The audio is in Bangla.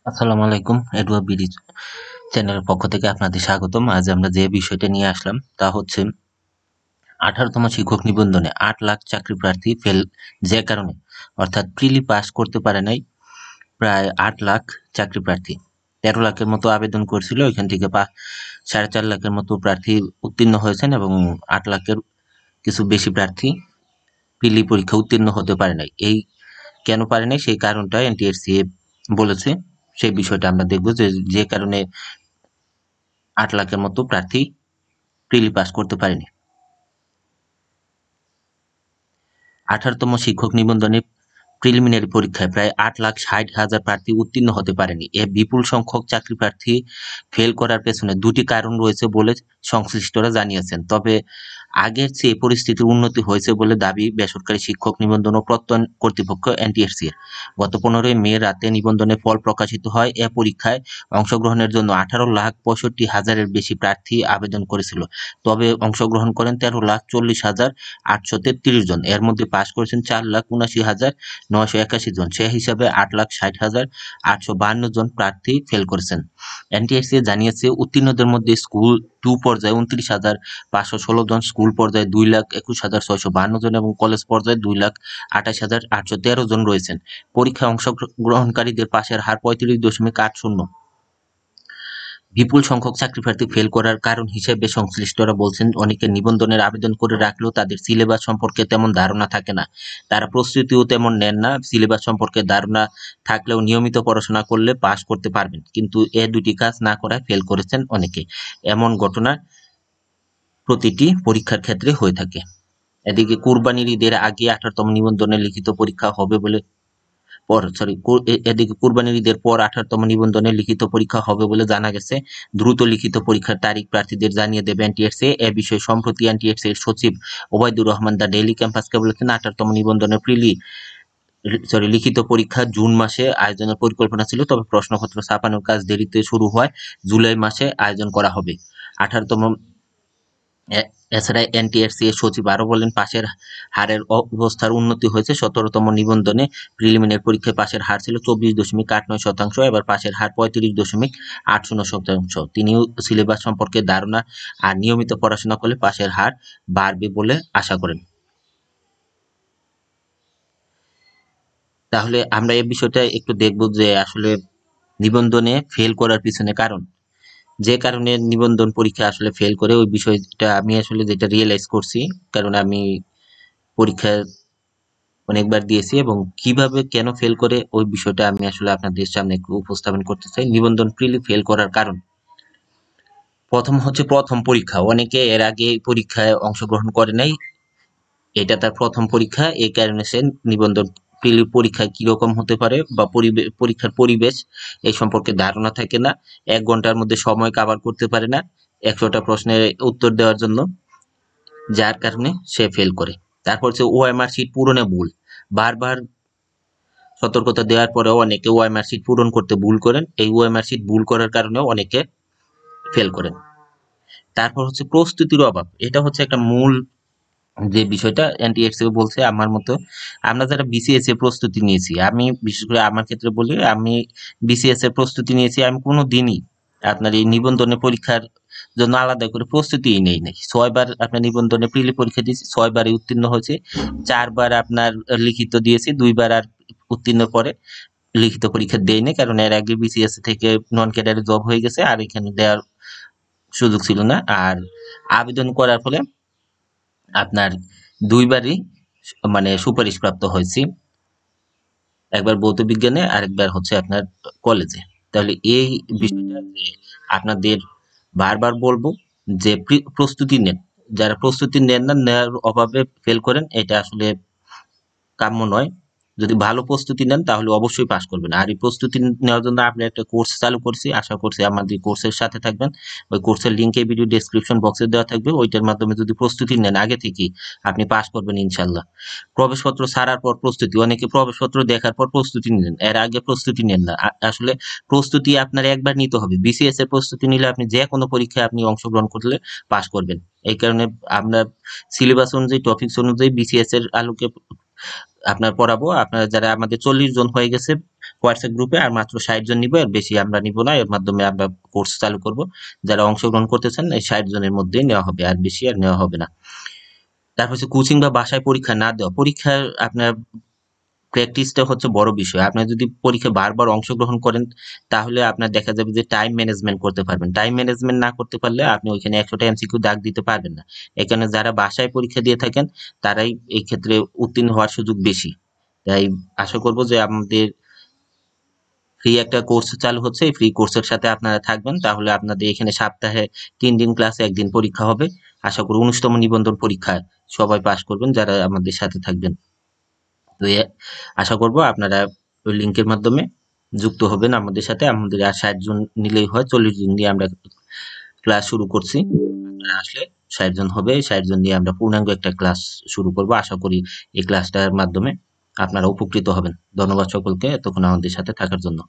আসসালামু আলাইকুম। এডওয়ার্ড বিডি চ্যানেলের পক্ষ থেকে আপনাদের স্বাগতম। আজ আমরা যে বিষয়টা নিয়ে আসলাম তা হচ্ছে 18তম শিক্ষক নিবন্ধনে 8 লাখ চাকরি প্রার্থী ফেল যে কারণে অর্থাৎ প্রিলি পাস করতে পারে নাই প্রায় 8 লাখ চাকরি প্রার্থী। 13 লাখের মতো আবেদন করছিল, ওইখান থেকে 4.5 লাখের মতো প্রার্থী উত্তীর্ণ হয়েছেন এবং 8 লাখের কিছু বেশি প্রার্থী প্রিলি পরীক্ষা উত্তীর্ণ হতে পারে নাই। এই কেন পারে নাই সেই কারণটা এনটিএসসি বলেছে। সেই বিষয়টা আমরা দেখব যে কারণে 8 লাখের মতো প্রার্থী প্রিলি পাস করতে পারেনি। 18তম শিক্ষক নিবন্ধনে প্রিলিমিনারি পরীক্ষায় প্রায় 8,60,000 প্রার্থী উত্তীর্ণ হতে পারেনি। এ বিপুল সংখ্যক চাকরি প্রার্থী ফেল করার পেছনে দুটি কারণ রয়েছে বলে সংশ্লিষ্টরা জানিয়েছেন। তবে আগের চেয়ে পরিস্থিতির উন্নতি হয়েছে বলে দাবি বেসরকারি শিক্ষক নিবন্ধন ও প্রত্যয়ন কর্তৃপক্ষ এনটিএসসি-র। গত 15 মে রাতে নিবন্ধনের ফল প্রকাশিত হয়। এ পরীক্ষায় অংশগ্রহণের জন্য 18,65,000-এর বেশি প্রার্থী আবেদন করেছিল। তবে অংশগ্রহণ করেন 13,40,833 জন। এর মধ্যে পাস করেছেন 4,79,981 জন। সে হিসাবে 8,60,852 জন প্রার্থী ফেল করেছেন। এনটিএসসি জানিয়েছে উত্তীর্ণদের মধ্যে স্কুল 2 পর্যায়ে 29,516 জন, স্কুল পর্যায়ে 2,21,652 জন এবং কলেজ পর্যায়ে 2,28,813 জন রয়েছেন। পরীক্ষায় অংশগ্রহণকারীদের পাশের হার 35.80। বিপুল সংখ্যক চাকরি প্রার্থী ফেল করার কারণ হিসেবে সংশ্লিষ্টরা বলছেন, অনেকে নিবন্ধনের আবেদন করে রাখলেও তাদের সিলেবাস সম্পর্কে তেমন ধারণা থাকে না। তারা প্রস্তুতিও তেমন নেন না। সিলেবাস সম্পর্কে ধারণা থাকলেও নিয়মিত পড়াশোনা করলে পাস করতে পারবেন, কিন্তু এ দুটি কাজ না করায় ফেল করেছেন অনেকে। এমন ঘটনা প্রতিটি পরীক্ষার ক্ষেত্রে হয়ে থাকে। এদিকে কুরবানির ঈদের আগে 18তম নিবন্ধনের লিখিত পরীক্ষা হবে বলে এদিকে কুরবানির ঈদের পর 18তম নিবন্ধনের লিখিত পরীক্ষা হবে বলে জানা গেছে। দ্রুত লিখিত পরীক্ষার তারিখ প্রার্থীদের জানিয়ে দেবে এনটিএসসি। এ বিষয়ে সম্প্রতি এনটিএসসি এর সচিব ওবায়দুর রহমান দ্য ডেইলি ক্যাম্পাসকে বলেছেন, 18তম নিবন্ধনের লিখিত পরীক্ষা জুন মাসে আয়োজনের পরিকল্পনা ছিল, তবে প্রশ্নপত্র ছাপানোর কাজ দেরিতে শুরু হয় জুলাই মাসে আয়োজন করা হবে। 18তম এছাড়া এনটিএসসি এর সচিব আরো বলেন, পাশের হারের অবস্থার উন্নতি হয়েছে। 17তম নিবন্ধনে প্রিলিমিনারি পরীক্ষায় পাশের হার ছিল 24.89%, এবার পাশের হার 35.80%। তিনিও সিলেবাস সম্পর্কে ধারণা আর নিয়মিত পড়াশোনা করলে পাশের হার বাড়বে বলে আশা করেন। তাহলে আমরা এই বিষয়টা একটু দেখব যে আসলে নিবন্ধনে ফেল করার পিছনে কারণ, যে কারণে নিবন্ধন পরীক্ষা আসলে ফেল করে, ওই বিষয়টা আমি আসলে যেটা রিয়েলাইজ করছি, কারণ আমি পরীক্ষা অনেকবার দিয়েছি এবং কিভাবে কেন ফেল করে ওই বিষয়টা আমি আসলে আপনাদের সামনে একটু উপস্থাপন করতে চাই। নিবন্ধন প্রিলি ফেল করার কারণ প্রথম পরীক্ষা। অনেকে এর আগে পরীক্ষায় অংশগ্রহণ করে নাই, এটা তার প্রথম পরীক্ষা। এই কারণে সে নিবন্ধন প্রিলি পরীক্ষায় কিরকম হতে পারে বা পরীক্ষার পরিবেশ এই সম্পর্কে ধারণা থাকে না। 1 ঘন্টার মধ্যে সময় কভার করতে পারে না 100টা প্রশ্নের উত্তর দেওয়ার জন্য, যার কারণে সে ফেল করে। তারপর হচ্ছে ওএমআর শিট পূরণে ভুল। বারবার সতর্কতা দেওয়ার পরেও অনেকে ওএমআর শিট পূরণ করতে ভুল করেন। এই ওএমআর শিট ভুল করার কারণেও অনেকে ফেল করেন। তারপর হচ্ছে প্রস্তুতির অভাব। এটা হচ্ছে একটা মূল যে বিষয়টা এনটিএসসি বলছে। আমার মতো আমরা যারা বিসিএস এর প্রস্তুতি নিয়েছি, আমি বিশেষ করে আমার ক্ষেত্রে বলি, আমি বিসিএস এর প্রস্তুতি নিয়েছি, আমি কোনো দিনই আপনার এই নিবন্ধনের পরীক্ষার জন্য আলাদা করে প্রস্তুতি নেই নাই। 6 বার আপনার নিবন্ধনে প্রিলি পরীক্ষা দিয়েছি, 6 বারই উত্তীর্ণ হয়েছে। 4 বার আপনার লিখিত দিয়েছি, 2 বার আর উত্তীর্ণ পরে লিখিত পরীক্ষা দেইনি, কারণ এর আগে বিসিএস থেকে নন ক্যাডারে জব হয়ে গেছে আর এখানে দেওয়ার সুযোগ ছিল না। আর আবেদন করার ফলে আপনার 2 বারই মানে সুপারিশ প্রাপ্ত হয়েছি, একবার ভৌত বিজ্ঞানে আরেকবার হচ্ছে আপনার কলেজে। তাহলে এই বিষয়টা যে আপনাদের বারবার বলবো যে প্রস্তুতি নেন। যারা প্রস্তুতি নেন না, নেওয়ার অভাবে ফেল করেন, এটা আসলে কাম্য নয়। যদি ভালো প্রস্তুতি নেন তাহলে অবশ্যই পাস করবেন। আর এই প্রস্তুতি নেওয়ার জন্য আপনি একটা কোর্স চালু করছি, আশা করছি আমাদের কোর্সের সাথে থাকবেন। ওই কোর্সের লিঙ্ক এই ভিডিও ডেসক্রিপশন বক্সে দেওয়া থাকবে। ওইটার মাধ্যমে যদি প্রস্তুতি নেন আগে থেকেই, আপনি পাস করবেন ইনশাল্লাহ। প্রবেশপত্র ছাড়ার পর প্রস্তুতি। অনেকে প্রবেশপত্র দেখার পর প্রস্তুতি নেন, এর আগে প্রস্তুতি নেন না। আসলে প্রস্তুতি আপনার একবার নিতে হবে। বিসিএস এর প্রস্তুতি নিলে আপনি যে কোনো পরীক্ষায় আপনি অংশগ্রহণ করলে পাস করবেন। এই কারণে আমরা সিলেবাস অনুযায়ী, টপিকস অনুযায়ী বিসিএস এর আলোকে আপনার পড়াবো। আপনারা যারা আমাদের 40 জন হয়ে গেছে হোয়াটসঅ্যাপ গ্রুপে, আর মাত্র 60 জন নিব, এর বেশি আমরা নিব না। এর মাধ্যমে আমরা কোর্স চালু করব। যারা অংশগ্রহণ করতেছেন এই 60 জনের মধ্যেই নেওয়া হবে, আর বেশি আর নেওয়া হবে না। তারপর হচ্ছে কোচিং বা বাসায় পরীক্ষা না দেওয়া। পরীক্ষার আপনার প্র্যাকটিসটা হচ্ছে বড় বিষয়। আপনি যদি পরীক্ষায় বারবার অংশগ্রহণ করেন, তাহলে আপনার দেখা যাবে যে টাইম ম্যানেজমেন্ট করতে পারবেন। টাইম ম্যানেজমেন্ট না করতে পারলে আপনি ওইখানে 100টা এমসিকিউ দাগ দিতে পারবেন না। এখানে যারা বাসায় পরীক্ষা দিয়ে থাকেন, তারাই এই ক্ষেত্রে উত্তীর্ণ হওয়ার সুযোগ বেশি। তাই আশা করব যে আমাদের ফ্রি একটা কোর্স চালু হচ্ছে, এই ফ্রি কোর্সের সাথে আপনারা থাকবেন। তাহলে আপনাদের এখানে সপ্তাহে 3 দিন ক্লাসে 1 দিন পরীক্ষা হবে। আশা করি 19তম নিবন্ধন পরীক্ষায় সবাই পাস করবেন যারা আমাদের সাথে থাকবেন। তো আশা করব আপনারা ওই লিঙ্কের মাধ্যমে যুক্ত হবেন আমাদের সাথে। আমাদের আর 60 জন নিলেই হয়, 40 জন দিয়ে আমরা ক্লাস শুরু করছি। আপনারা আসলে 60 জন হবে, 60 জন নিয়ে আমরা পূর্ণাঙ্গ একটা ক্লাস শুরু করব। আশা করি এই ক্লাসটার মাধ্যমে আপনারা উপকৃত হবেন। ধন্যবাদ সকলকে এতক্ষণ আমাদের সাথে থাকার জন্য।